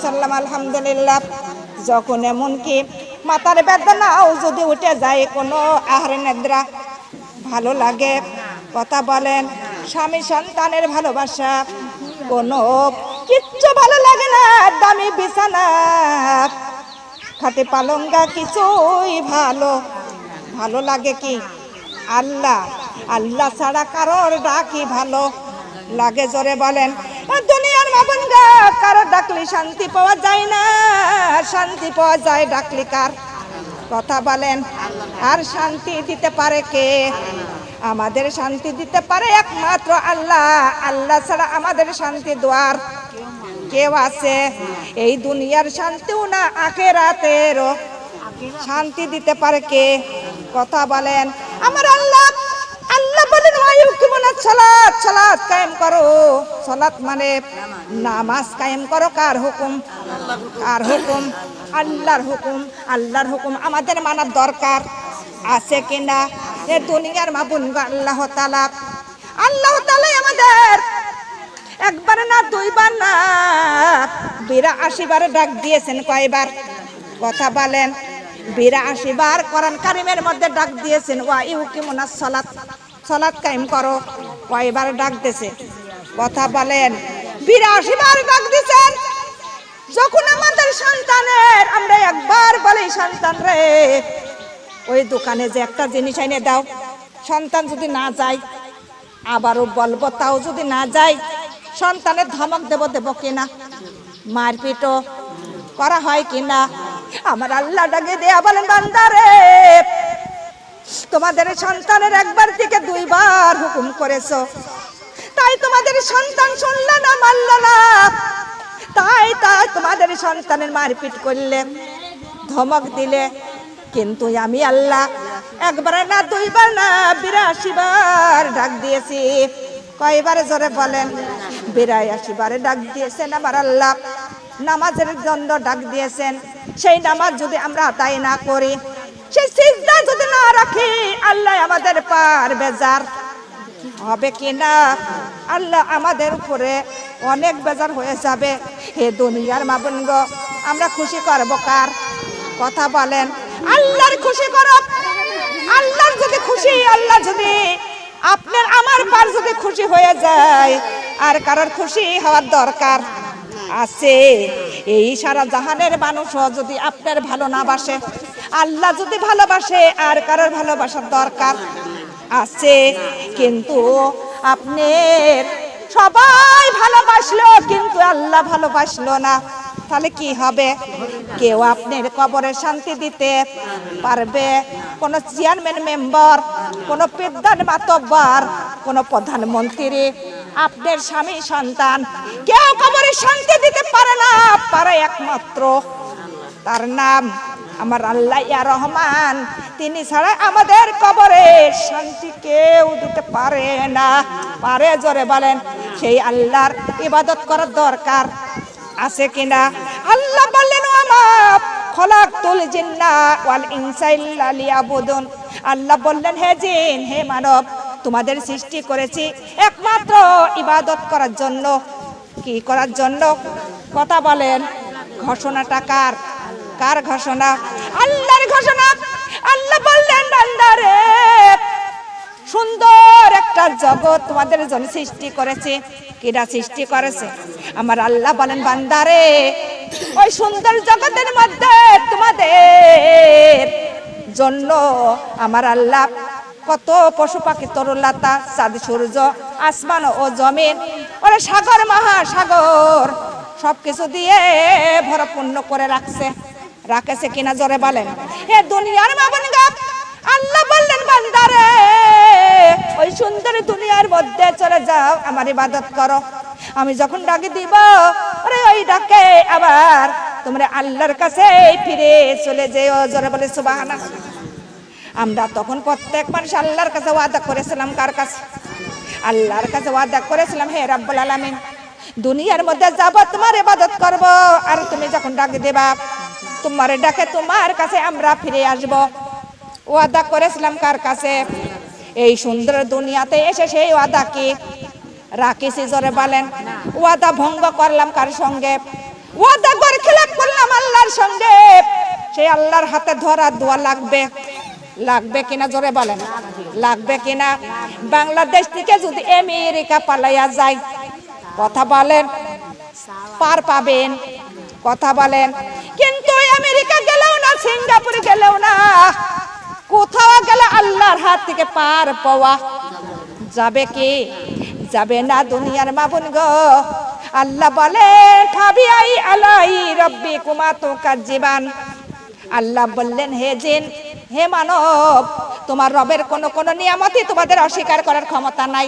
সাল্লাম আলহামদুলিল্লাহ। যখন এমনকি মাথার বেদনাও যদি উঠে যায়, কোনো আহারে নিদ্রা ভালো লাগে? কথা বলেন। স্বামী সন্তানের ভালোবাসা কোনো কিচ্ছু ভালো লাগে না। দামি বিছানা খাটে পালঙ্গা কিছুই ভালো লাগে কি? আল্লাহ আল্লাহ ছাড়া কারোর ডাকি ভালো লাগে? জোরে বলেন। দুনিয়ার মাবুনগা কারো ডাকলে শান্তি পাওয়া যায় না, শান্তি পাওয়া যায় ডাকলে কার? কথা বলেন। আর শান্তি দিতে পারে কে? আমাদের শান্তি দিতে পারে একমাত্র আল্লাহ। আল্লাহ ছাড়া আমাদের শান্তি দেওয়ার কেউ আছে? এই দুনিয়ার শান্তিও না, আখিরাতেরও শান্তি দিতে পারে কে? কথা বলেন। আমার আল্লাহ বলেন সালাত, সালাত কায়েম করো। সালাত মানে নামাজ কায়েম করো। কার হুকুম? কার হুকুম? আল্লাহর হুকুম। আল্লাহর হুকুম আমাদের মানার দরকার আছে কিনা? এ দুনিয়ার মাবুন আল্লাহ তাআলা আমাদের একবার না দুইবার না 82 বার ডাক দিয়েছেন। কয়বার? কথা বলেন। 82 বার কোরআন কারীমের মধ্যে ডাক দিয়েছেন। ওয়া ইউকিমুনাস সালাত, সালাত কায়েম করো। কয়বার ডাক দিয়েছে? কথা বলেন। 82 বার ডাক দিয়েছেন। যখন আমাদের সন্তানের আমরা একবার বলি, সন্তান রে ওই দোকানে যে একটা জিনিস এনে দাও, সন্তান যদি না যায় আবারও বলবো, তাও যদি না যায় সন্তানের ধমক দেব কিনা? মারপিটও করা হয় কিনা? আমার আল্লাহ ডাকে দেয়া বলেন, বান্দারে তোমাদের সন্তানের একবার থেকে 2 বার হুকুম করেছো, তাই তোমাদের সন্তান শুনলে না, মানল না, তাই তোমাদের সন্তানের মারপিট করলে, ধমক দিলে। কিন্তু আমি আল্লাহ একবার না 2 বার না 82 বার ডাক দিয়েছি। কয়বারে? জোরে বলেন। 82 বারে ডাক দিয়েছেন আমার আল্লাহ। নামাজের জন্য ডাক দিয়েছেন। সেই নামাজ যদি আমরা আদায় না করি, সেই সিজদা যদি না রাখি, আল্লাহ আমাদের পার বেজার হবে কিনা? আল্লাহ আমাদের উপরে অনেক বেজার হয়ে যাবে। হে দুনিয়ার মাবুনগ, আমরা খুশি করব কার? কথা বলেন। আল্লাহর খুশি করো। আল্লাহর যদি খুশি, আল্লাহ যদি আপনার আমার পার যদি খুশি হয়ে যায়, আর কারোর খুশি হওয়ার দরকার আছে? এই সারা জাহানের মানুষও যদি আপনার ভালো না বাসে, আল্লাহ যদি ভালোবাসে, আর কারোর ভালোবাসার দরকার আছে? কিন্তু আপনার সবাই ভালোবাসলো কিন্তু আল্লাহ ভালোবাসলো না, তাহলে কি হবে? কেউ আপনার কবরে শান্তি দিতে পারবে? কোন চেয়ারম্যান মেম্বার, কোন প্রধান মাতব্বর, কোন প্রধানমন্ত্রী, আপনার স্বামী সন্তান কেউ কবরে শান্তি দিতে পারে না। পারে একমাত্র তার নাম আমার আল্লাহ ইয়া রহমান। তিনি ছাড়া আমাদের কবরে শান্তি কেউ দিতে পারে না। পারে? জোরে বলেন। সেই আল্লাহর ইবাদত করার দরকার আছে কিনা? আল্লাহ বললেন, আমার খলাকতুল জিন্না ওয়াল ইনসা ইল্লা লিয়াবুদুন। আল্লাহ বললেন, হে জিন, হে মানব, তোমাদের সৃষ্টি করেছি একমাত্র ইবাদত করার জন্য। কি করার জন্য? কথা বলেন। ঘোষণাটা কার? কার ঘোষণা? আল্লাহর ঘোষণা। আল্লাহ বললেন, বান্দারে সুন্দর একটা জগৎ তোমাদের জন্য সৃষ্টি করেছে। কিরা সৃষ্টি করেছে? আমার আল্লাহ বলেন, বান্দারে ওই সুন্দর জগতের মধ্যে তোমাদের জন্য আমার আল্লাহ কত পশু পাখি, তরুলতা, চাঁদ সূর্য, আসমান ও জমিন, ওরা সাগর মহাসাগর সবকিছু দিয়ে ভরপূর্ণ করে রাখেছে কিনা? জোরে বলেন। হে দুনিয়ার মাবুনগা, আল্লাহ বললেন, বান্দারে ওই সুন্দর দুনিয়ার মধ্যে চলে যাও, আমার ইবাদত করো। আমি যখন ডাকে দিব, আরে ওই ডাকে আবার তোমরা আল্লাহর কাছে ফিরে চলে যেও। জোরে বলে সুবহানাল্লাহ। আমরা তখন প্রত্যেক মানুষ আল্লাহর কাছে ওয়াদা করেছিলাম। কার কাছে? আল্লাহর কাছে ওয়াদা করেছিলাম, হে রাব্বুল আলামিন, দুনিয়ার মধ্যে যাব, তোমার ইবাদত করব। আর তুমি যখন ডাকে দেবা, তোমার ডাকে তোমার কাছে আমরা ফিরে আসব। ওয়াদা করেছিলাম কার কাছে? এই সুন্দর দুনিয়াতে এসে সেই ওয়াদা কি রাখিছি? জোরে বলেন। ওয়াদা ভঙ্গ করলাম কার সঙ্গে? ওয়াদা আল্লাহর সঙ্গে সেই আল্লাহর হাতে ধরা দোয়া লাগবে, লাগবে কিনা জোরে বলেন, লাগবে কিনা? বাংলাদেশ থেকে যদি আমেরিকা পালাইয়া যায়, কথা বলেন পার পাবেন? কথা বলেন। কিন্তু আমেরিকা গেলেও না, সিঙ্গাপুর গেলেও না, কোথাও গেলে আল্লাহর হাত থেকে পার পাওয়া যাবে কি? যাবে না। দুনিয়ার মা বোন গো, আল্লাহ বলে খাবি আই আলাই রব্বি কুমা তো কাজিবান। আল্লাহ বললেন হে জিন, হে মানব, তোমার রবের কোন নিয়ামতই তোমাদের অস্বীকার করার ক্ষমতা নাই।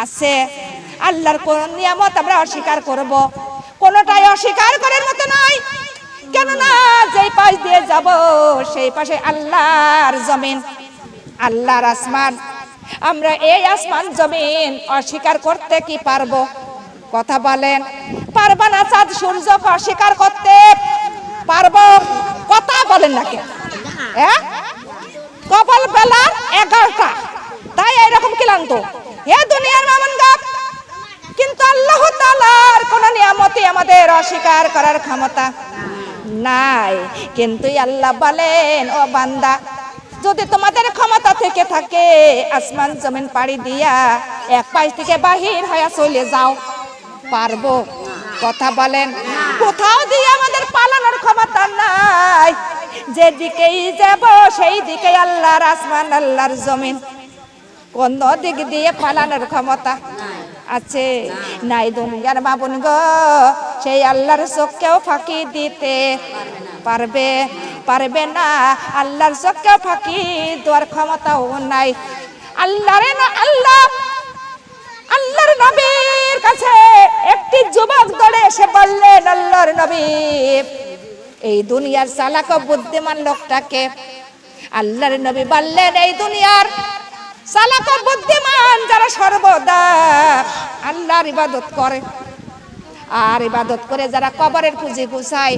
আছে আল্লাহর কোন নিয়ামত আমরা অস্বীকার করব? কোনটাই অস্বীকার করার মতো নাই। কেননা যেই পাশ দিয়ে যাব সেই পাশে আল্লাহর জমিন, আল্লাহর আসমান। আমরা এই আসমান জমিন অস্বীকার করতে কি পারবো? কথা বলেন পারবা না? চাঁদ সূর্যকে অস্বীকার করতে পারবো? কথা বলেন না কেন? হ্যাঁ, কপাল বেলার 11টা, তাই এরকম ক্লান্ত হে দুনিয়ার মামুন গাপ। কিন্তু আল্লাহ তাআলার কোন নিয়ামতই আমাদের অস্বীকার করার ক্ষমতা নাই। কিন্তু আল্লাহ বলেন ও বান্দা, যদি তোমাদের ক্ষমতা থেকে থাকে আসমান জমিন পাড়ি দিয়া এক পাশ থেকে বাহির হয়ে চলে যাও, পারবো? কথা বলেন। কোথাও দিয়ে আমাদের পালানোর ক্ষমতা নাই। যেদিকেই যাব সেই দিকে আল্লাহর আসমান আল্লাহর জমিন, কোন দিক দিয়ে পালানোর ক্ষমতা আছে? নাই। দুনিয়ার মা বোন গো, সেই আল্লাহর চোখকেও ফাঁকি দিতে পারবে? পারবে না। আল্লাহর চোখকেও ফাঁকি দেওয়ার ক্ষমতাও নাই। আল্লাহর নবীর কাছে একটি যুবক দৌড়ে এসে বললেন, আল্লাহর নবী, এই দুনিয়ার চালাক ও বুদ্ধিমান লোকটাকে? আল্লাহর নবী বললেন, এই দুনিয়ার চালাক ও বুদ্ধিমান যারা সর্বদা আল্লাহর ইবাদত করে আর ইবাদত করে যারা কবরের পুঁজি গুছায়,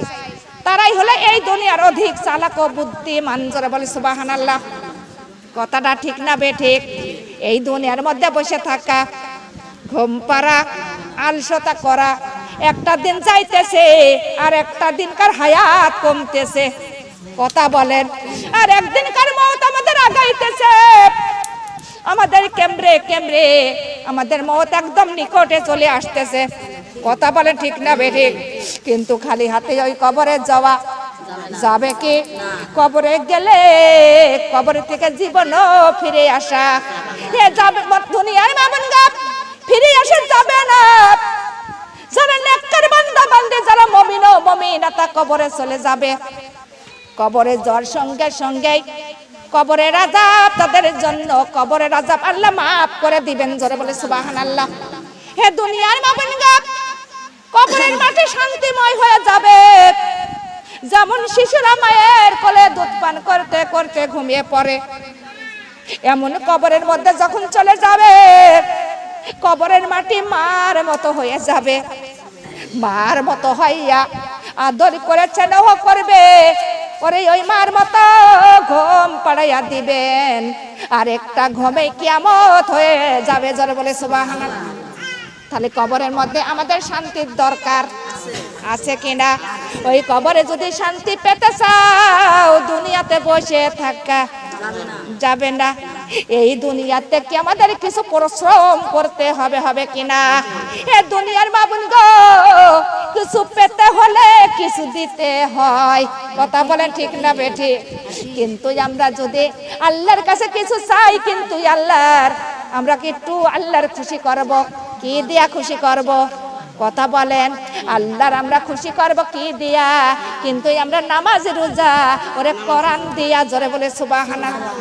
তারাই হলো এই দুনিয়ার অধিক চালাক ও বুদ্ধিমান। যারা বলে সুবহানাল্লাহ। কথাটা ঠিক না বেঠিক? এই দুনিয়ার মধ্যে বসে থাকা, ঘুম পাড়া, আলসতা করা, একটা দিন যাইতেছে আর একটা দিনকার হায়াত কমতেছে। কথা বলেন। আর একদিনকার মওত আমাদের আগাইতেছে, আমাদের কেমরে কেমরে আমাদের মওত একদম নিকটে চলে আসতেছে। কথা বলেন ঠিক না বেঠিক? কিন্তু খালি হাতে ওই কবরে যাওয়া যাবে কি? কবরে গেলে কবরে থেকে জীবনও ফিরে আসা এ যাবে। দুনিয়ার মামুন গাপ ফিরে আসা যাবে না। যারা নেককার বান্দা বান্দে, যারা মুমিন ও মুমিনাত কবরে চলে যাবে, কবরে যাওয়ার সঙ্গে সঙ্গে কবরের আযাব তাদের জন্য, কবরের আযাব আল্লাহ মাফ করে দিবেন। জোরে বলে সুবহানাল্লাহ। হে দুনিয়ার মামুন গাপ, কবরের মাটি শান্তিময় হয়ে যাবে। যেমন শিশুরা মায়ের কোলে দুধ পান করতে করতে ঘুমিয়ে পড়ে, এমন কবরের মধ্যে যখন চলে যাবে কবরের মাটি মার মতো হয়ে যাবে। মার মতো হইয়া আদর করে স্নেহ করবে, ওরে ওই মার মতো ঘুম পাড়াইয়া দিবেন। আর একটা ঘুমে কিয়ামত হয়ে যাবে। জোরে বলে সুবহানাল্লাহ। তাহলে কবরের মধ্যে আমাদের শান্তির দরকার আছে কিনা? ওই কবরে যদি শান্তি পেতে চাও, দুনিয়াতে বসে থাকা যাবে না। এই দুনিয়াতে কি আমাদের কিছু পরিশ্রম করতে হবে, হবে কিনা? এ দুনিয়ার মামুন গো, কিছু পেতে হলে কিছু দিতে হয়। কথা বলেন ঠিক না বেঠিক? কিন্তু আমরা যদি আল্লাহর কাছে কিছু চাই, কিন্তু আল্লাহর আমরা কি একটু আল্লাহর খুশি করব? কি দিয়া খুশি করব? কথা বলেন। আল্লাহর আমরা খুশি করব কি দিয়া? কিন্তু আমরা নামাজ রোজা ওরে কোরআন দিয়া। জোরে বলে সুবহানাল্লাহ।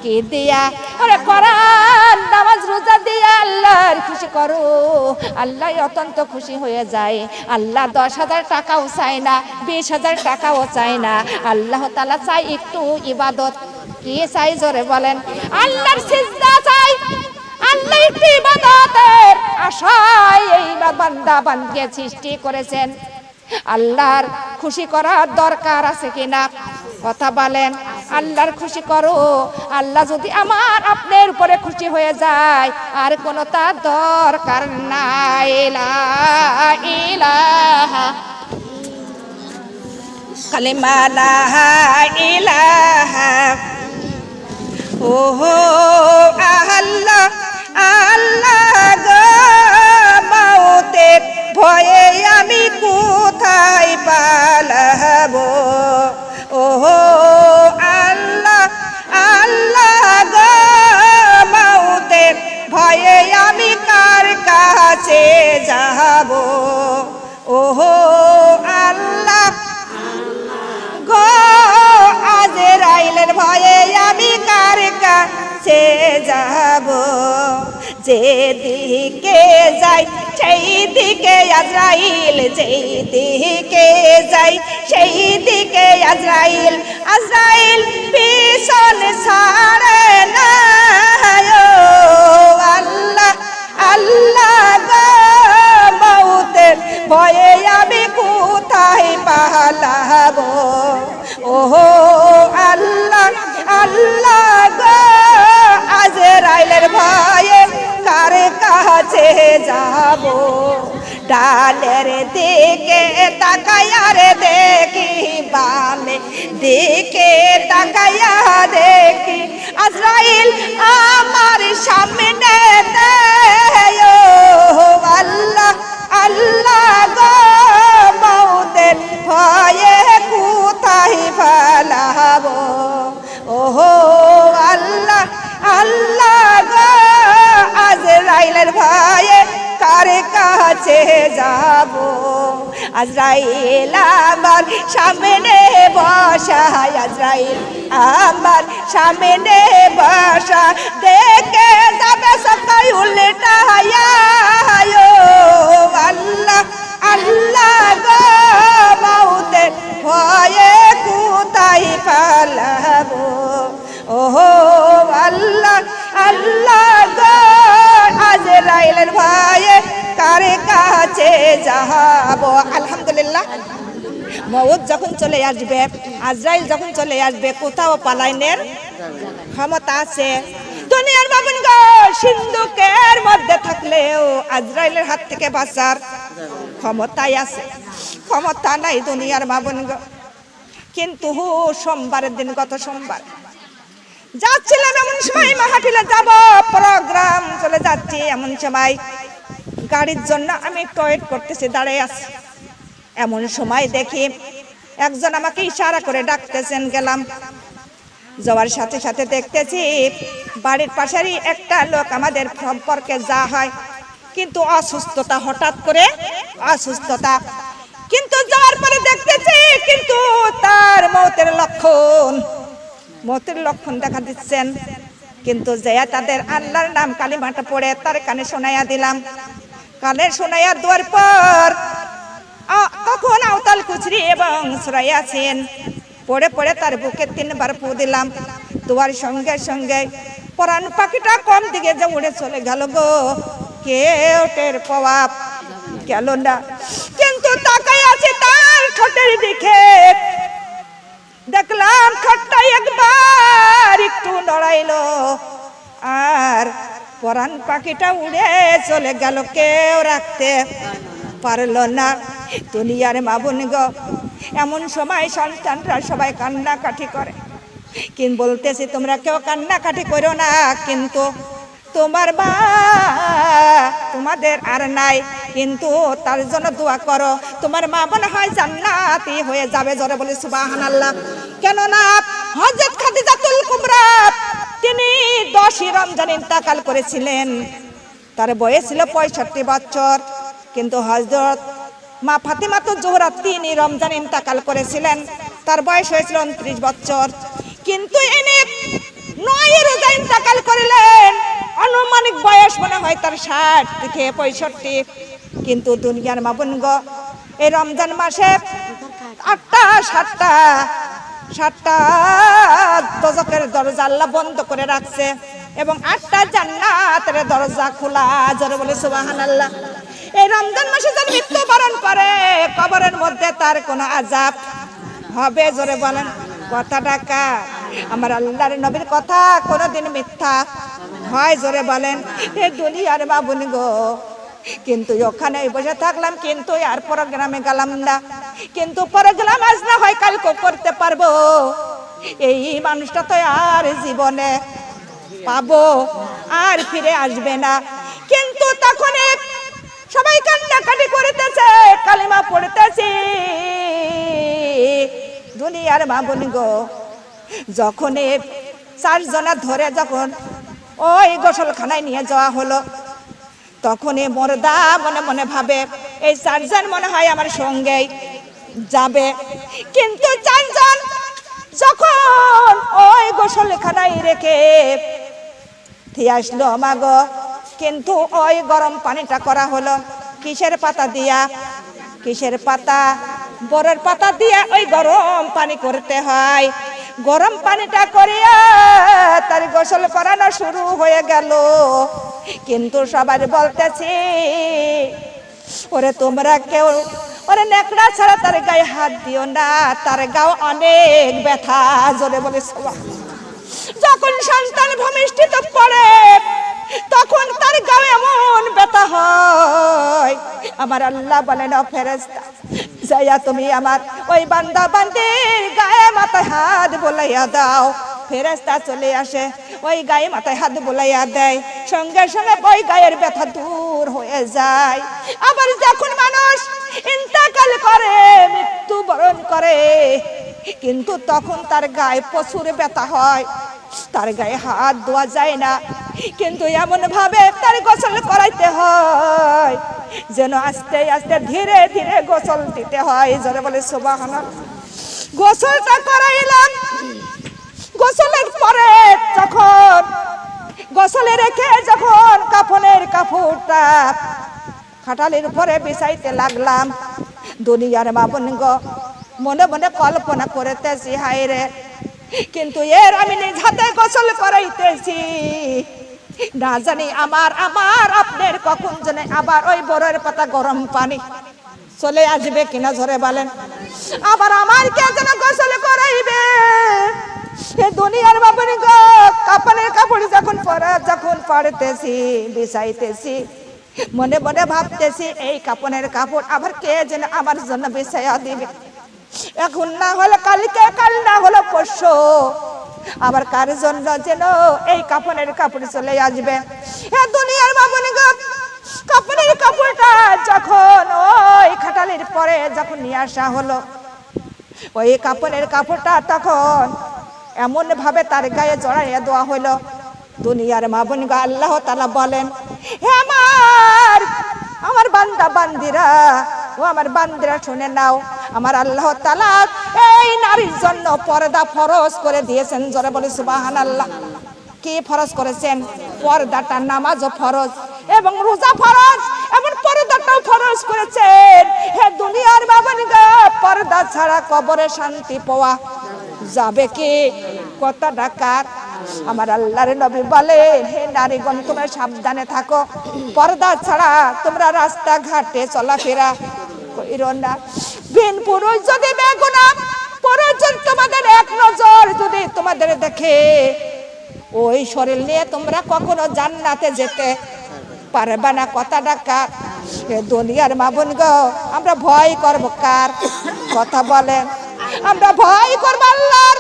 কি দিয়া? ওরে কোরআন নামাজ রোজা দিয়া আল্লাহর খুশি করো, আল্লাহ অত্যন্ত খুশি হয়ে যায়। আল্লাহ 10,000 টাকাও চায় না, 20,000 টাকাও চায় না। আল্লাহ তাআলা চাই একটু ইবাদত। কি চাই? জোরে বলেন। আল্লাহর সিজদা চাই। আল্লাহ একটু ইবাদতের আশায় এই বান্দা বান্দিকে সৃষ্টি করেছেন। আল্লাহর খুশি করার দরকার আছে কিনা? কথা বলেন। আল্লাহর খুশি করো। আল্লাহ যদি আমার আপনার উপরে খুশি হয়ে যায়, আর কোনো তার দরকার নাই। লা ইলাহা কালিমা লা ইলাহা ওহো আল্লাহ আল্লাহ গো মওতের ভয়ে আমি কোথায় পালাবো ওহো আল্লাহ আল্লাহ গো মওতের ভয়ে আমি কার কাছে যাব ওহো আল্লাহ গো আজরাইলের ভয়ে আমি কার কাছে যাব যেদিকে যাই সেই দিকে আজরাইল যেই দিকে যাই সেই দিকে আজরাইল আজরাইল পিছন ছাড়ে না আল্লাহ আল্লাহ গো মওতের ভয়ে আমি কোথায় পালাবো ওহো আল্লাহ আল্লাহ গো আজরাইলের ভয়ে কার কাছে যাব ডালের দিকে তাকায়া রে দেখি বামে দিকে তাকায়া দেখি আজরাইল আমার সামনে আল্লাহ আল্লাহ গো মওতের ভয়ে কোথায় পালাবো ওহো আল্লাহ আল্লাহ গো আজরাইলের ভয়ে কার কাছে যাব আজরাইল আমার সামনে বসা আজরাইল আমার সামনে বসা দেখে যাবে সবাই উল্টায়া আল্লাহ আল্লাহ গো মওতের ভয়ে কোথায় পালাবো ওহো আল্লাহ আল্লাহ গো আজরাইলের ভয়ে কার কাছে যাব আলহামদুলিল্লাহ মওত যখন চলে আসবে আজরাইল যখন চলে আসবে কোথাও পালাইনের ক্ষমতা আছে দুনিয়ার বাবুন গো সিন্ধুকের মধ্যে থাকলেও আজরাইলের হাত থেকে বাঁচার ক্ষমতাই আছে ক্ষমতা নাই দুনিয়ার বাবুন গো কিন্তু সোমবারের দিন গত সোমবার যাচ্ছিলাম এমন সময় মাহফিলে যাব প্রোগ্রাম চলে যাচ্ছি এমন সময় গাড়ির জন্য আমি একটু ওয়েট করতেছি দাঁড়িয়ে আছি এমন সময় দেখি একজন আমাকে ইশারা করে ডাকতেছেন গেলাম যাওয়ার সাথে সাথে দেখতেছি বাড়ির পাশেরই একটা লোক আমাদের সম্পর্কে যা হয় কিন্তু অসুস্থতা হঠাৎ করে অসুস্থতা কিন্তু যাওয়ার পরে দেখতেছি কিন্তু তার মওতের লক্ষণ দেখা দিচ্ছেন কিন্তু যেয়া তাদের আল্লাহর নাম কালিমাটা পড়ে তার কানে শোনাইয়া দিলাম কানে শোনাইয়া দেওয়ার পর তখন আওতাল কুচরি এবং সূরা ইয়াসিন পড়ে পড়ে তার বুকে 3 বার ফু দিলাম দেওয়ার সঙ্গে সঙ্গে পরাণ পাখিটা কম দিকে যে উড়ে চলে গেল গো কেউ টের পাওয়া গেল না কিন্তু তাকাই আছে তার ঠোঁটের দিকে দেখলাম ঠোঁটটা একবার একটু নড়াইলো আর পরাণ পাখিটা উড়ে চলে গেল কেউ রাখতে পারলো না দুনিয়ার মা বোন গো এমন সময় সন্তানরা সবাই কান্নাকাটি করে কিন্তু বলতেছি তোমরা কেউ কান্নাকাটি করো না কিন্তু তোমার মা তোমাদের আর নাই কিন্তু তার জন্য দোয়া করো তোমার মা মনে হয় জান্নাতি হয়ে যাবে জোরে বলে সুবহানাল্লাহ কেননা হযরত খাদিজাতুল কুবরা তিনি 10 রমজান ইন্তেকাল করেছিলেন তার বয়স ছিল 65 বছর কিন্তু হযরত মা ফাতেমা তো জোহরা 3 রমজান ইন্তেকাল করেছিলেন তার বয়স হয়েছিল 29 বছর কিন্তু ইনি 9 রোজা ইন্তেকাল করলেন আনুমানিক বয়স মনে হয় তার 60 থেকে 65 কিন্তু দুনিয়ার মা বোন গো এই রমজান মাসে 8টা 7টা দোজখের দরজা আল্লাহ বন্ধ করে রাখছে এবং 8টা জান্নাতের দরজা খোলা জোরে বলে সুবহানাল্লাহ এই রমজান মাসে যার মৃত্যুবরণ করে কবরের মধ্যে তার কোনো আযাব হবে জোরে বলেন কথাটা কার আমার আল্লাহর নবীর কথা কোনোদিন মিথ্যা হয় জোরে বলেন এই দুনিয়ার মা বোন গো কিন্তু ওখানে বসে থাকলাম কিন্তু আর প্রোগ্রামে গেলাম না কিন্তু ফরজ নামাজ না হয় কালকে করতে পারবো, এই মানুষটা তো আর জীবনে পাবো আর ফিরে আসবে না। কিন্তু তখন সবাই কান্নাকাটি করতেছে, কালিমা পড়তেছি। দুনিয়ার মা বোন গো, যখন 4 জনা ধরে যখন ওই গোসলখানায় নিয়ে যাওয়া হলো, তখন মর্দা মনে মনে ভাবে এই 4 জন মনে হয় আমার সঙ্গেই যাবে। কিন্তু 4 জন যখন ওই গোসলখানায় রেখে দিয়ে আসলো মাগো, কিন্তু ওই গরম পানিটা করা হলো কিসের পাতা দিয়া? কিসের পাতা? বরের পাতা দিয়া ওই গরম পানি করতে হয়। গরম পানিটা করিয়া তার গোসল করানো শুরু হয়ে গেল। কিন্তু সবাই বলতেছি, ওরে তোমরা কেউ ওরে নেকড়া ছাড়া তার গায়ে হাত দিও না, তার গাও অনেক ব্যথা। জোরে বলে যখন সন্তান ভূমিষ্ঠিত পড়ে তখন তার গায়ে এমন ব্যথা হয়। আমার আল্লাহ বলেন, ও ফেরেশতা যাইয়া তুমি আমার ওই বান্দা বান্দির গায়ে মাথায় হাত বুলাইয়া দাও। ফেরেশতা চলে আসে, ওই গায়ে মাথায় হাত বুলাইয়া দেয়, সঙ্গে সঙ্গে ওই গায়ের ব্যথা দূর হয়ে যায়। আবার যখন মানুষ ইন্তেকাল করে, মৃত্যুবরণ করে, কিন্তু তখন তার গায়ে প্রচুর ব্যথা হয়, তার গায়ে হাত দেওয়া যায় না, কিন্তু এমন ভাবে তার গোসল করাইতে হয় যেন আস্তে আস্তে ধীরে ধীরে গোসল দিতে হয়। যারা বলে সুবহানাল্লাহ। গোসলটা করাইলাম, গোসলের পরে যখন গোসলে রেখে যখন কাফনের কাপড়টা খাটালের উপরে বিছাইতে লাগলাম, দুনিয়ার মা বোন গো, মনে মনে কল্পনা করতেছি, হায় রে, কিন্তু এর আমি নিজ হাতে গোসল করাইতেছি, না জানি আমার আপনার কখন জানে আবার ওই বরের পাতা গরম পানি চলে আসবে কিনা। ধরে বলেন, আবার আমার কে যেন গোসল করাইবে। এ দুনিয়ার বাবা গো, কাপড়ের কাপড় যখন পাড়তেছি, বিছাইতেছি, মনে মনে ভাবতেছি এই কাপড়ের কাপড় আবার কে যেন আমার জন্য বিছাইয়া দিবে। এখন না হলে কালকে, কাল না হলে পরশু, আবার কার জন্য যেন এই কাপড়ের কাপড় চলে আসবে। হ্যাঁ দুনিয়ার মামুনি গো, কাপড়ের কাপড়টা যখন ওই খাটালির পরে যখন নিয়ে আসা হলো, ওই কাপড়ের কাপড়টা তখন এমন ভাবে তার গায়ে জড়াইয়া দেওয়া হলো। দুনিয়ার মামুনি গো, আল্লাহ তাআলা বলেন, হে আমার বান্দা বান্দিরা, ও আমার বান্দিরা শুনে নাও, আমার আল্লাহ তাআলা এই নারীর জন্য পর্দা ফরজ করে দিয়েছেন। জোরে বলে সুবহানাল্লাহ। কি ফরজ করেছেন? পর্দাটা, নামাজও ফরজ এবং রোজা ফরজ, এমন পর্দাটাও ফরজ করেছেন। হে দুনিয়ার বাবানিগা, পর্দা ছাড়া কবরে শান্তি পাওয়া যাবে কি? কথা ডাকার আমার আল্লাহর নবী বলেন, হে নারীগণ তোমরা সাবধানে থাকো, পর্দা ছাড়া তোমরা রাস্তাঘাটে চলাফেরা কইরো না। বিন পুরুষ যদি বেগুনা পুরুষ তোমাদের এক নজর যদি তোমাদের দেখে, ওই শরীর নিয়ে তোমরা কখনো জান্নাতে যেতে পারবে না। কথা ডাকা দুনিয়ার মা বোন গো, আমরা ভয় করবো কার? কথা বলেন, আমরা ভয় করবো আল্লাহর।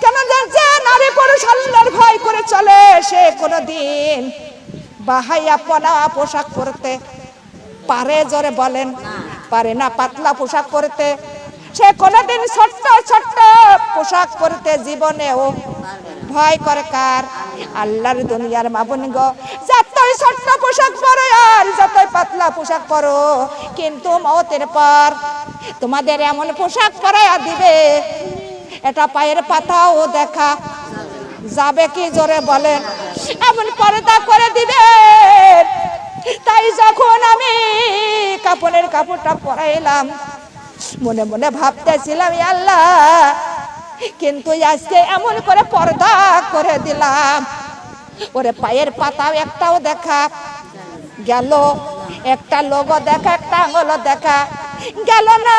কেন? যে নারী পুরুষ আল্লাহর ভয় করে চলে, সে কোনোদিন বাহাইয়া পনা পোশাক পরতে পারে? জোরে বলেন, পারে না। পাতলা পোশাক পরতে সে কোনোদিন ছোট্ট ছোট্ট পোশাক পরতে জীবনেও ভয় করে কার? আল্লাহর। দুনিয়ার মা বোন গো, যতই ছোট্ট পোশাক পরো আর যতই পাতলা পোশাক পরো, কিন্তু মওতের পর তোমাদের এমন পোশাক পরাইয়া দিবে, এটা পায়ের পাতাও দেখা যাবে কি? জোরে বলেন, এমন পর্দা করে দিবে। তাই যখন আমি কাপড়ের কাপড়টা পরাইলাম, মনে মনে ভাবতেছিলাম, আল্লাহ, কিন্তু আজকে এমন করে পর্দা করে দিলাম, ওরে পায়ের পাতাও একটাও দেখা গেল, একটা লোগো দেখা, একটা আঙুলও দেখা গেল না।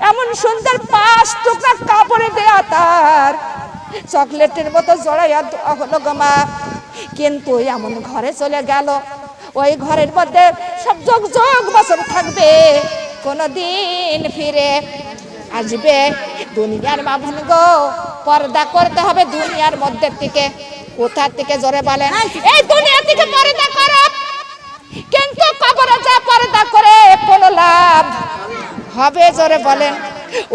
এমন সুন্দর 5 টুকরা কাপড়ে দেয়া তার চকলেটের মতো জড়াইয়া হলো গো মা। কিন্তু এমন ঘরে চলে গেল, ওই ঘরের মধ্যে সব যোগ যোগ বছর থাকবে, কোনদিন ফিরে আসবে। দুনিয়ার মা বোন গো, পর্দা করতে হবে দুনিয়ার মধ্যে থেকে। কোথা থেকে জোরে বলেন? এই দুনিয়া থেকে পর্দা করো, কিন্তু কবরে যা পর্দা করে কোনো লাভ হবে? জোরে বলেন।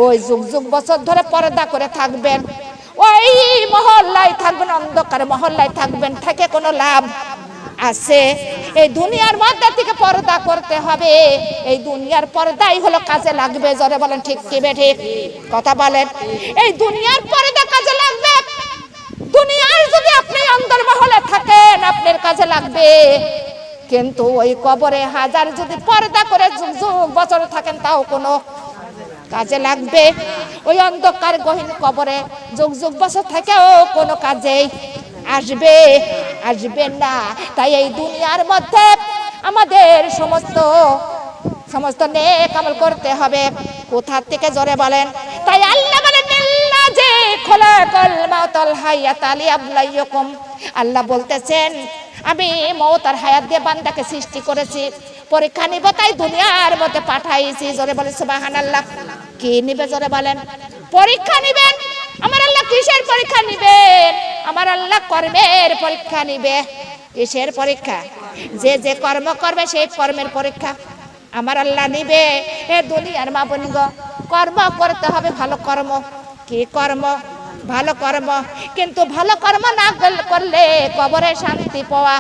ওই যুগ যুগ বছর ধরে পর্দা করে থাকবেন, ওই মহল্লায় থাকবেন, অন্ধকার মহল্লায় থাকবেন, থেকে কোনো লাভ আছে? এই দুনিয়ার মধ্যে থেকে পর্দা করতে হবে। এই দুনিয়ার পর্দাই হলো কাজে লাগবে। জোরে বলেন ঠিক কি বেঠিক? কথা বলেন। এই দুনিয়ার পর্দা কাজে লাগবে। দুনিয়ার যদি আপনি অন্তর মহলে থাকেন আপনার কাজে লাগবে, কিন্তু ওই কবরে হাজার যদি পর্দা করে যুগ যুগ বছর থাকেন তাও কোনো কাজে লাগবে। ওই অন্ধকার গহীন কবরে যুগ যুগ বছর থেকেও কোনো কাজেই আসবে না। তাই এই দুনিয়ার মধ্যে আমাদের সমস্ত নেক আমল করতে হবে। কোথা থেকে জোরে বলেন? তাই আল্লাহ বলেন যে খলাকাল মাউতাল হায়াতা লিয়াবলুয়াকুম। আল্লাহ বলতেছেন আমি মওত আর হায়াত দিয়ে বান্দাকে সৃষ্টি করেছি, পরীক্ষা নিব, তাই দুনিয়ার মধ্যে পাঠাইছি। জোরে বলেন সুবহানাল্লাহ। কি নিবে? জোরে বলেন। পরীক্ষা নিবেন। আমার আল্লাহ কিসের পরীক্ষা নিবেন? আমার আল্লাহ কর্মের পরীক্ষা নিবে। কিসের পরীক্ষা? যে যে কর্ম করবে সেই কর্মের পরীক্ষা আমার আল্লাহ নিবে। এ দুনিয়ার মা বোন গো, কর্ম করতে হবে, ভালো কর্ম। কি কর্ম? ভালো কর্ম। কিন্তু ভালো কর্ম না করলে কবরে শান্তি পাওয়া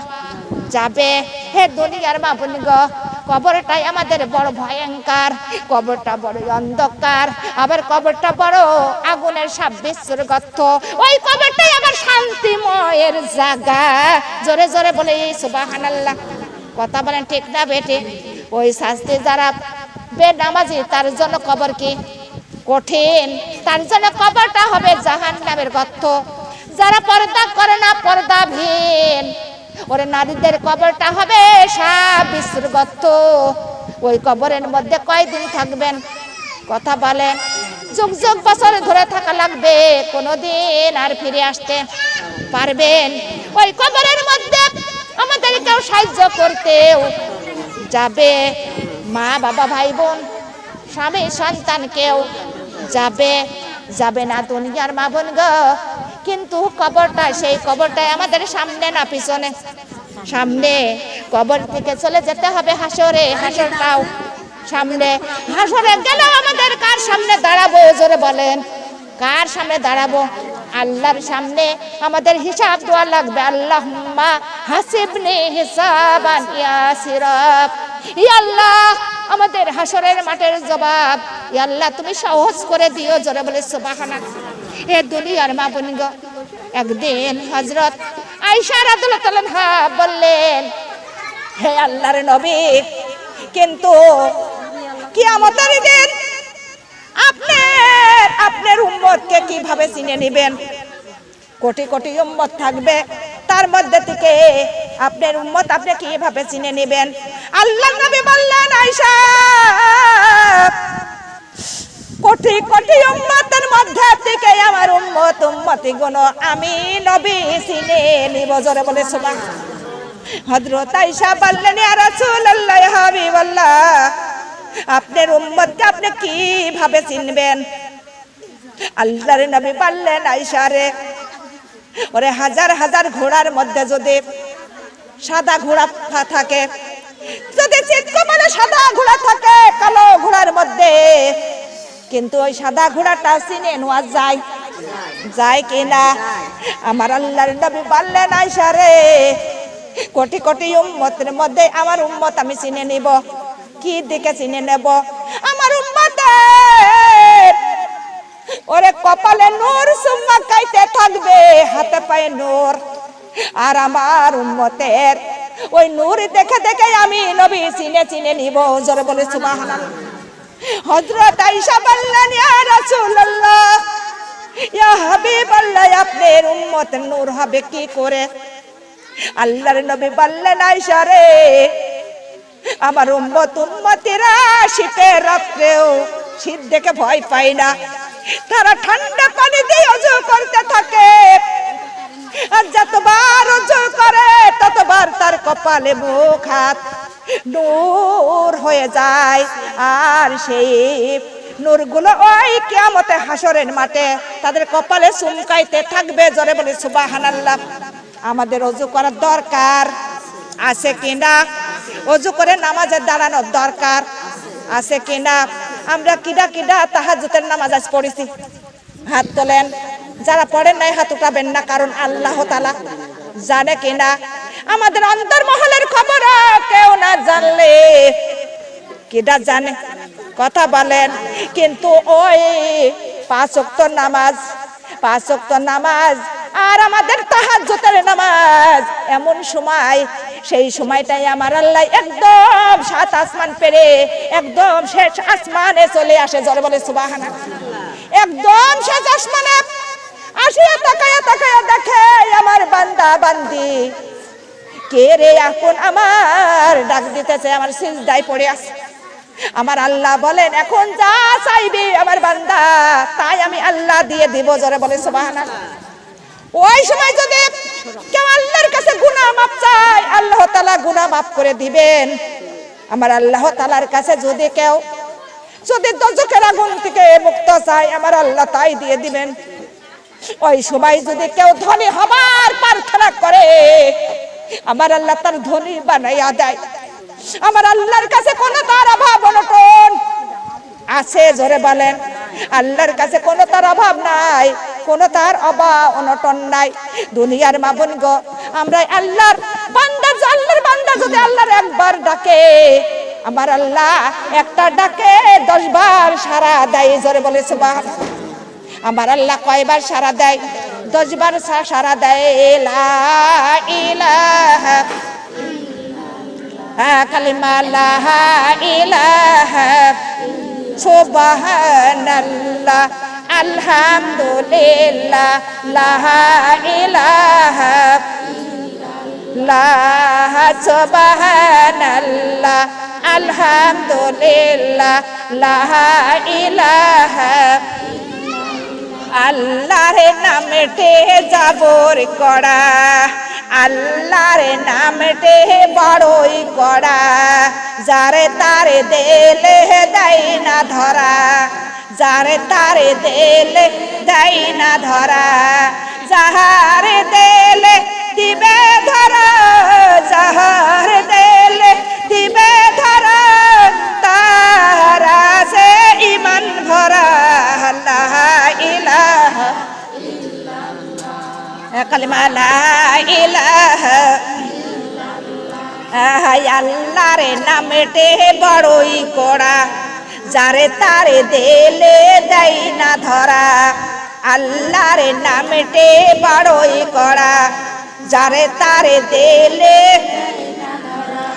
যাবে। হে দুনিয়ার মা বোন গো, কবরটাই আমাদের বড় ভয়ঙ্কর, কবরটা বড় অন্ধকার, আবার কবরটা বড় আগুনের 26 গর্ত। ওই কবরটাই আবার শান্তিময়ের জায়গা। জোরে জোরে বলে সুবহানাল্লাহ। কথা বলেন ঠিক না বেটে? ওই শাস্তি যারা বেনামাজি তার জন্য কবর কি কঠিন, তার জন্য কবরটা হবে জাহান্নামের গর্ত। যারা পর্দা করে না, পর্দাহীন, ওরে নারীদের কবরটা হবে 26 গর্ত। ওই কবরের মধ্যে কয়দিন থাকবেন? কথা বলেন। যুগ যুগ বছর ধরে থাকা লাগবে, কোনোদিন আর ফিরে আসতে পারবেন? ওই কবরের মধ্যে আমাদের কেউ সাহায্য করতেও যাবে, মা বাবা ভাই বোন স্বামী সন্তান কেউ যাবে না। দুনিয়ার মা বোন গো, কিন্তু কবরটা, সেই কবরটাই আমাদের সামনে না পিছনে? সামনে। কবর থেকে চলে যেতে হবে হাসরে, হাসরটাও সামনে। হাসরে গেলেও আমাদের কার সামনে দাঁড়াবো? জোরে বলেন। কার সামনে দাঁড়াবো? আল্লাহর সামনে আমাদের হিসাব দেওয়া লাগবে। আল্লাহুম্মা হাসিবনি হিসাবান ইয়াসিরা। ইয়া আল্লাহ, আমাদের হাসরের মাঠের জবাব ইয়া আল্লাহ তুমি সহজ করে দিও। জোরে বলে সুবহানাল্লাহ। এ দুনিয়ার মা বোন গো, একদিন হযরত আয়েশা রাদিয়াল্লাহু আনহা বললেন, হে আল্লাহর নবী, কিন্তু কিয়ামতের দিন আপনার উম্মতকে কিভাবে চিনে নেবেন? কোটি কোটি উম্মত থাকবে, তার মধ্যে থেকে আপনার উম্মত আপনি কিভাবে চিনে নেবেন? আল্লাহর নবী বললেন, আয়েশা, কোটি কোটি উম্মতের মধ্যে থেকে আমার উম্মতি গুণ আমি নবী চিনে নিব। জোরে বলে সুবহানাল্লাহ। হযরত আয়েশা বললেন, ইয়া রাসূলুল্লাহ, ইয়া হাবিবাল্লাহ, আপনার উম্মতকে আপনি কিভাবে চিনবেন? আল্লাহর নবী বললেন, আয়েশা রে, ওরে হাজার হাজার ঘোড়ার মধ্যে যদি সাদা ঘোড়া থাকে, যদি চিৎকমালে সাদা ঘোড়া থাকে কালো ঘোড়ার মধ্যে, কিন্তু ওই সাদা ঘোড়াটা চিনে নেওয়া যায় কিনা? আমার আল্লাহর নবী বললেন, আয়েশা রে, কোটি কোটি উম্মতের মধ্যে আমার উম্মত আমি চিনে নিব। কি দিকে চিনে নেব? আমার উম্মতের ওরে কপালে নূর চুমকাইতে থাকবে, হাতে পায়ে নূর। আর আমার উম্মতের ওই নূর দেখে দেখে আমি নবী চিনে নিব। জোরে বলে সুবহানাল্লাহ। হযরত আয়েশা বললেন, ইয়া রাসূলুল্লাহ, ইয়া হাবিবাল্লাহ, আপনার উম্মতের নূর হবে কি করে? আল্লাহর নবী বললেন, আয়েশা রে, আমার উম্মতিরা শীতের রাত্রেও শীত দেখে ভয় পায় না, তারা ঠান্ডা পানি দিয়ে ওযু করতে থাকে। আর যতবার ওযু করে ততবার তার কপালে মুখ হাত নূর হয়ে যায়। আর সেই নূরগুলো ওই কিয়ামতে হাসরের মাঠে তাদের কপালে চুমকাইতে থাকবে। জোরে বলে সুবহানাল্লাহ। আমাদের ওযু করার দরকার আছে কিনা? ওযু করে নামাজে দাঁড়ানোর দরকার আছে কিনা? আমরা কিডা কিডা তাহাজ্জুদের নামাজ আজ পড়েছি? হাত তোলেন। যারা পড়েন নাই হাত উঠাবেন না, কারণ আল্লাহ তাআলা জানে কিনা। আমাদের অন্তর্মহলের খবর কেউ না জানলে কিডা জানে? কথা বলেন। কিন্তু ওই 5 ওয়াক্ত নামাজ আর আমাদের তাহাজ্জুদের নামাজ এমন সময়, সেই সময়টাই আমার আল্লাহ একদম 7 আসমান পেরে একদম শেষ আসমানে চলে আসে। জোরে বলে সুবহানাল্লাহ। একদম শেষ আসমানে আসিয়া তাকায়া তাকায়া দেখে আমার বান্দা বান্দি কে রে এখন আমার ডাক দিতেছে, আমার সিজদায় পড়ে আছে। আমার আল্লাহ বলেন এখন যা চাইবি আমার বান্দা তাই আমি আল্লাহ দিয়ে দিব। জোরে বলে সুবহানাল্লাহ। ওই সময় যদি কেউ আল্লাহর কাছে গুনাহ মাফ চায়, আল্লাহ তাআলা গুনাহ মাফ করে দিবেন। আমার আল্লাহ তাআলার কাছে যদি কেউ দোজখের আগুন থেকে মুক্ত চায়, আমার আল্লাহ তাই দিয়ে দিবেন। ওই সময় যদি কেউ ধনী হবার প্রার্থনা করে, আমার আল্লাহ তার ধনী বানাইয়া দেয়। আমার আল্লাহর কাছে কোনো তার অভাব অনটন আছে? জোরে বলেন। আল্লাহর কাছে কোনো তার অভাব নাই, কোনো তার অভাব অনটন নাই। দুনিয়ার মাবুন গো, আমরা আল্লাহর বান্দা যদি আল্লাহর একবার ডাকে, আমার আল্লাহ একটা ডাকে 10 বার সাড়া দেয়। জোরে বলে সুবহানাল্লাহ। আমার আল্লাহ কয়বার সাড়া দেয়? 10 বার সাড়া দেয়। লা ইলাহা কালিমা লা ইলাহা সুবহানাল্লাহ আলহামদুলিল্লাহ লা ইলাহা সুবহানাল্লাহ আলহামদুলিল্লাহ লা ইলাহা। আল্লাহর নামে জাবর করা, আল্লাহর নামে বড়ই করা, যারে তারে দেলে দেয় না ধরা, যারে তারে দেলে দেয় না ধরা, যাহারে দেলে দিবে ধরা, যাহার দেলে দিবে ধরা, তারা সে ঈমান ভরা। লা ইলাহা কালিমা লা ইলাহা আল্লাহর নামেতে বড়ই করা, যারে তারে দেলে দেয় না ধরা, আল্লাহর নামেতে বড়ই করা, যারে তারে দেলে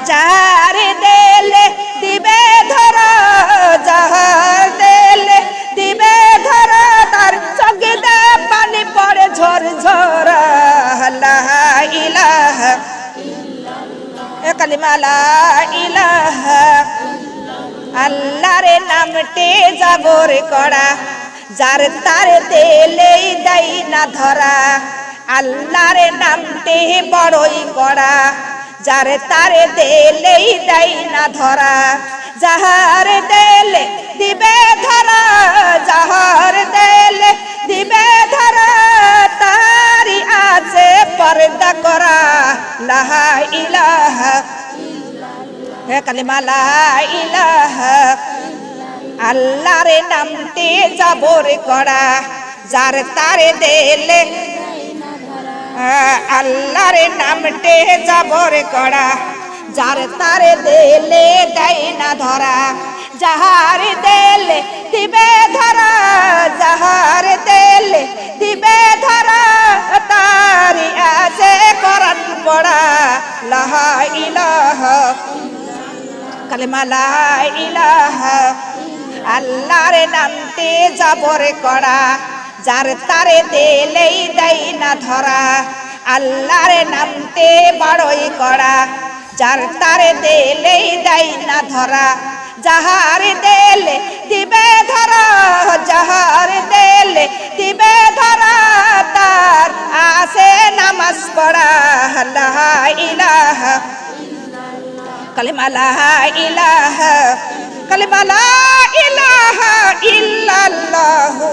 যারে দেলে দিবে ধরা, যাহার দেলে দিবে ধরা, তার চোখে পানি পড়ে ঝর ঝরা। লা ইলাহা কালিমা লা ইলাহা আল্লাহর নামতে জাবর করা, যার তার দেলেই দেয় না ধরা, আল্লাহর নামতে বড়ই করা, যার তার দেলেই দেয় না ধরা, যাহার দেলে দিবে ধরা, যাহার দেলে দিবে ধরা, তারি আছে পর্দা করা। লা ইলাহা কালিমা লা ইলাহা আল্লাহর নামতে জাবর করা, যার তার দেলে আল্লাহর নামতে জাবর করা, যার তার দেলে দেয় না ধরা, যাহার দেলে দিবে ধরা, যাহার দেলে দিবে ধরা, তারি আছে কোরআন পড়া। লা ইলাহা কালিমা লা ইলাহা আল্লাহর নামতে জাবর করা, যার তারে দেলেই দেয় না ধরা, আল্লাহর নামতে বড়ই করা, যার তারে দেলেই দেয় না ধরা, যাহার দেলে দিবে ধরা, যাহার দেলে দিবে ধরা, তার আছে নামাজ পড়া। লা ইলাহা কালিমা লা ইলাহা কালিমা লা ইলাহা ইল্লাল্লাহু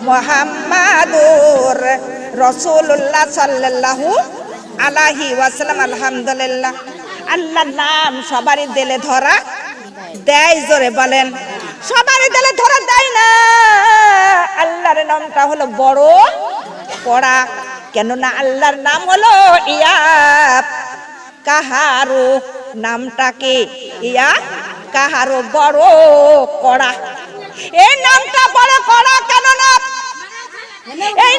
মুহাম্মাদুর রাসূলুল্লাহ সাল্লাল্লাহু আলাইহি ওয়াসাল্লাম। আলহামদুলিল্লাহ। আল্লাহর নাম সবারই দিলে ধরা দেয়, জোরে বলেন। সবারই দিলে ধরা দেয় না। আল্লাহর নামটা হলো বড় পড়া, কেননা আল্লাহর নাম হলো ইয়া কাহারু। নামটা কি? ইয়া কাহারু, বড় কড়া। এই নামটা বড় কড়া, কেননা এই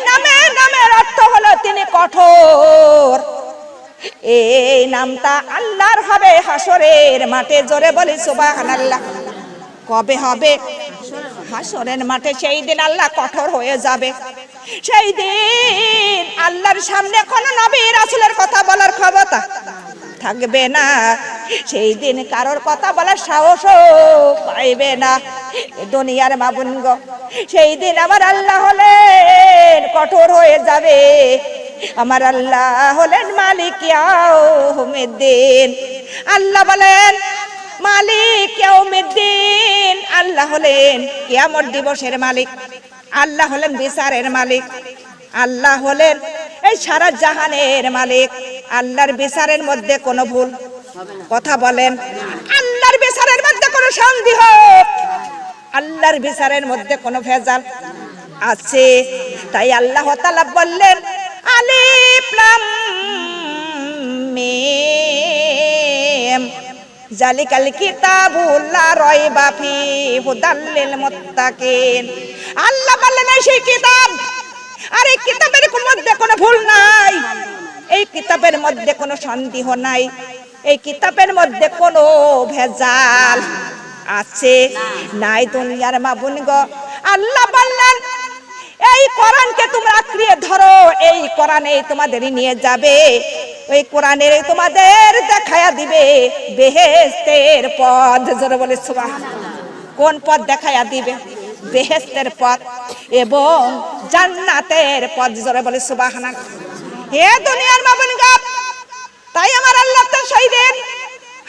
নামের অর্থ হলো তিনি কঠোর। এই নামটা আল্লাহর হবে হাসরের মাঠে, জোরে বলি সুবহানাল্লাহ। কবে হবে? হাসরের মাঠে। সেই দিন আল্লাহ কঠোর হয়ে যাবে। সেই দিন আল্লাহর সামনে কোনো নবী রাসূলের কথা বলার ক্ষমতা থাকবে না। সেই দিন কারোর কথা বলার সাহসও পাইবে না দুনিয়ার মা বোন গো। সেই দিন আমার আল্লাহ হলেন কঠোর হয়ে যাবে। আমার আল্লাহ হলেন মালিক ইয়াউমিদ্দিন। আল্লাহ বলেন মালিক ইয়াউমিদ্দিন। আল্লাহ হলেন কিয়ামত দিবসের মালিক। আল্লাহ হলেন বিচারের মালিক। আল্লাহ হলেন এই সারা জাহানের মালিক। আল্লাহর বিচারের মধ্যে কোনো ভুল কথা বলেন? আল্লাহর বিচারের মধ্যে কোনো সন্দেহ, আল্লাহর বিচারের মধ্যে কোনো ভেজাল আছে? তাই আল্লাহ তাআলা বললেন আলিফ লাম মিম জালিকাল কিতাবু লা রাইবা ফিহি হুদাল লিল মুত্তাকিন। আল্লাহ বললেন সেই কিতাব, আর এই কিতাবের মধ্যে কোনো ভুল নাই, এই কিতাবের মধ্যে কোনো সন্দেহ নাই, এই কিতাবের মধ্যে কোনো ভেজাল আছে নাই দুনিয়ার মা বোন গো। আল্লাহ বললেন এই কোরআনকে তোমরা আঁকড়িয়ে ধরো, এই কোরআনে তোমাদের নিয়ে যাবে, ওই কোরআনের তোমাদের দেখায়া দিবে বেহেশতের পথ। জোরে বলে সুবহানাল্লাহ। কোন পথ দেখায়া দিবে? বেহেশতের পথ এবং জান্নাতের পথ। জোরে বলে সুবহানাল্লাহ। হে দুনিয়ার মা বোন গো, তাই আমার আল্লাহ তো সেই দিন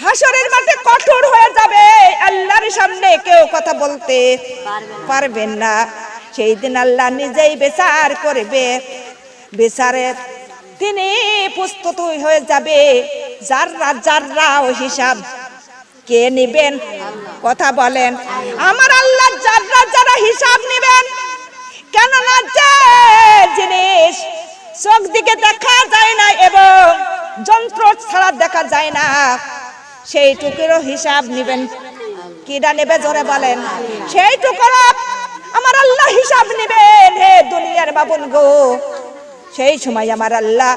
হাসরের মাঠে কঠোর হয়ে যাবে। আল্লাহর সামনে কেউ কথা বলতে পারবেন না। সেই দিন আল্লাহ নিজেই বিচার করবে। বিচারের তিনি প্রস্তুত হয়ে যাবে। যাররা যাররা ও হিসাব কে নেবেন? কথা বলেন। আমার আল্লাহ যাররা যারা হিসাব নেবেন। কেননা যে জিনিস চোখ দিকে দেখা যায় না এবং যন্ত্র ছাড়া দেখা যায় না, সেইটুকুরও হিসাব নেবেন। কিরা নেবে? জোরে বলেন। সেইটুকুরও আমার আল্লাহ হিসাব নেবেন। হে দুনিয়ার বাবুন গো, সেই সময় আমার আল্লাহ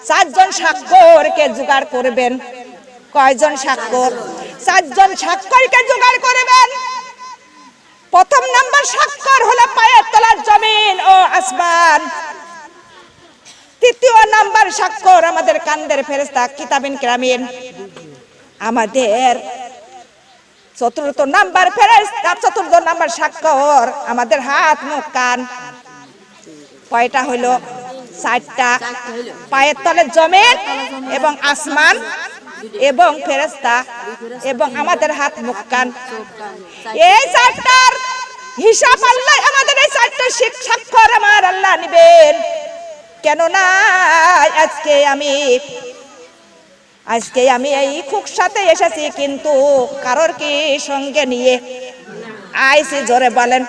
4 জন সাক্ষরকে জোগাড় করবেন। কয়জন সাক্ষর? 4 জন সাক্ষরকে জোগাড় করবেন। প্রথম নাম্বার সাক্ষর হলো পায়ের তলার জমিন ও আসমান। তৃতীয় নাম্বার সাক্ষর আমাদের কান্দের ফেরেশতা কিতাবিন কিরামিন। আমাদের চতুর্থ নাম্বার ফেরেশতা, চতুর্থ নাম্বার সাক্ষর আমাদের হাত মুখ কান। কয়টা হইল? 4টা। পায়ের তলে জমিন এবং আসমান এবং ফেরেশতা এবং আমাদের হাত মুখ কান। এই 4টার হিসাব আল্লাহ আমাদের এই 4টা সাক্ষর আমার আল্লাহ নেবেন। কেননা আজকে আমি এই খুকসাতে এসেছি, কিন্তু কারোর কি সঙ্গে নিয়ে আইছি? জোরে বলেন।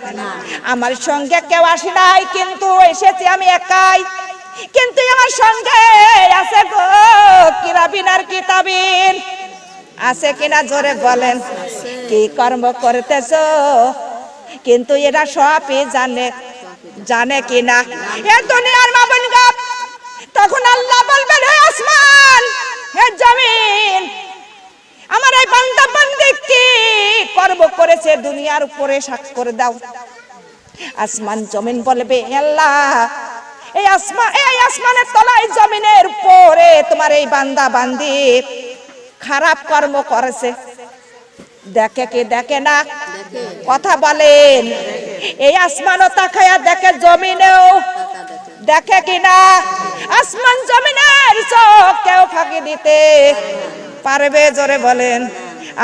আমার সঙ্গে কেউ আসে নাই, কিন্তু এসেছি আমি একাই। কিন্তু আমার সঙ্গে আছে গো কিরাবিন আর কিতাবিন। আছে কিনা? জোরে বলেন। কি কর্ম করতেছো কিন্তু এরা সবই জানে কিনা? এ দুনিয়ার মা বোন গো, তখন আল্লাহ বলবেন হে আসমান, হে জমিন, আমার এই বান্দা বান্দি কি কর্ম করেছে দুনিয়ার উপরে সাক্ষর দাও। আসমান জমিন বলবে আল্লাহ এই আসমানের তলায় জমিনের উপরে তোমার এই বান্দা বান্দি খারাপ কর্ম করেছে। দেখে কি দেখে না? কথা বলেন। এই আসমানও তাকায়া দেখে, জমিনেও দেখে কিনা? আসমান জমিনের চোখ কেউ ফাঁকি দিতে পারবে? জোরে বলেন।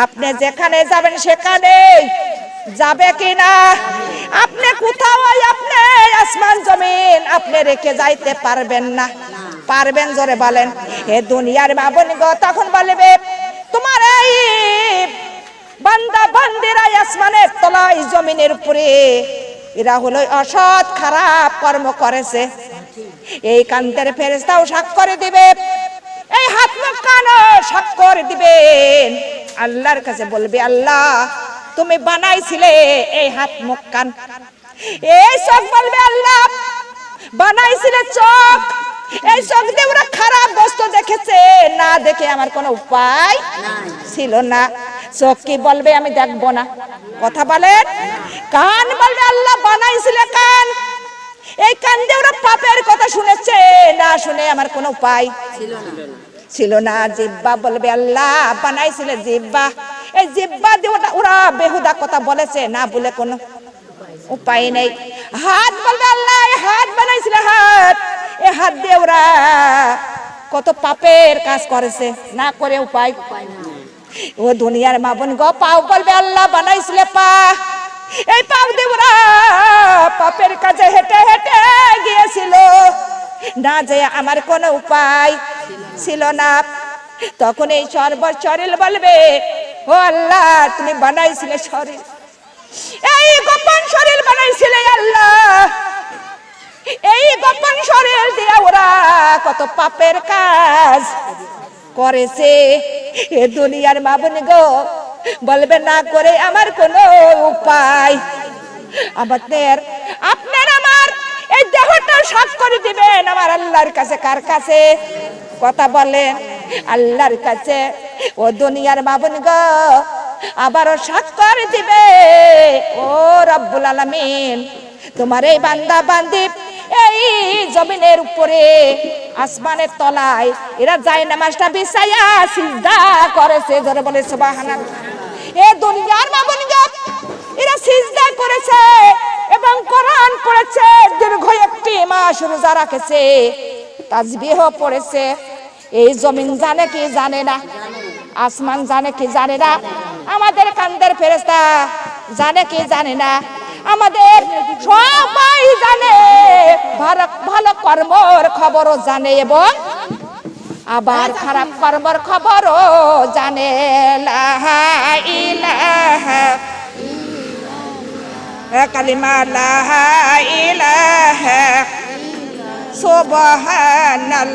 আপনি যেখানে যাবেন সেখানে যাবে কিনা? আপনি কোথাও আপনি আসমান জমিন আপনি রেখে যাইতে পারবেন না। পারবেন? জোরে বলেন। হে দুনিয়ার মা বোন গো, তখন বলবে তোমার এই বান্দা বান্দিরা আসমানের তলায় জমিনের উপরে এরা হলো অসৎ খারাপ কর্ম করেছে। এই কান্তের ফেরেশতাও স্বাক্ষর দিবে, এই হাত মুখ কানও স্বাক্ষর দিবেন। আল্লাহর কাছে বলবে আল্লাহ তুমি বানাইছিলে এই হাত মুখ কান। এই চোখ বলবে আল্লাহ বানাইছিলে চোখ, এই চোখ দিয়ে ওরা খারাপ বস্তু দেখেছে, না দেখে আমার কোনো উপায় ছিল না। চোখ কি বলবে আমি দেখবো না? কথা বলেন। কান বলবে আল্লাহ বানাইছিলে কান, এই কান দিয়ে ওরা পাপের কথা শুনেছে, না শুনে আমার কোনো উপায় ছিল না। জিহ্বা বলবে আল্লাহ বানাইছিলে জিহ্বা, এই জিহ্বা দিয়ে ওরা বেহুদা কথা বলেছে, না বলে কোনো উপায় নেই। হাত বলবে আল্লাহ এই হাত বানাইছিলে হাত, এই হাত দিয়ে ওরা কত পাপের কাজ করেছে, না করে উপায়। ও দুনিয়ার মা বোন গো, পাও বলবে আল্লাহ বানাইছিলে পা, এই পাও দিয়ে ওরা পাপের কাজে হেঁটে হেঁটে গিয়েছিল, না যে আমার কোনো উপায় ছিল না। তখন এই শরীর বলবে ও আল্লাহ তুমি বানাইছিলে শরীর, এই গোপন শরীর বানাইছিলে আল্লাহ, এই গোপন শরীর দিয়ে ওরা কত পাপের কাজ করেছে। এ দুনিয়ার মা বোন গো বলবে না করে আমার কোনো উপায়। আমাদের আপনার আমার এই দেহটা স্বাক্ষর দিবেন আমার আল্লাহর কাছে। কার কাছে? কথা বলেন। আল্লাহর কাছে। ও দুনিয়ার মা বোন গো আবারও স্বাক্ষর দিবে ও রব্বুল আলামিন তোমার এই বান্দা বান্দি এই জমিনের উপরে আসমানের তলায় এরা যায় নামাজটা বিছায়া সিজদা করেছে। জোরে বলে সুবহানাল্লাহ। এ দুনিয়ার মা বোন গো এরা সিজদা করেছে এবং কোরআন পড়েছে, দীর্ঘ একটি মাস রোজা রেখেছে, তাসবিহ পড়েছে। এই জমিন জানে কি জানে না? আসমান জানে কি জানে না? আমাদের কান্দের ফেরেশতা জানে কি জানে না? আমাদের সবাই জানে, ভালো কর্মর খবরও জানে এবং আবার খারাপ কর্মর খবরও জানে। লা ইলাহা কালিমা লা ইলাহা সুবহানাল্লাহ।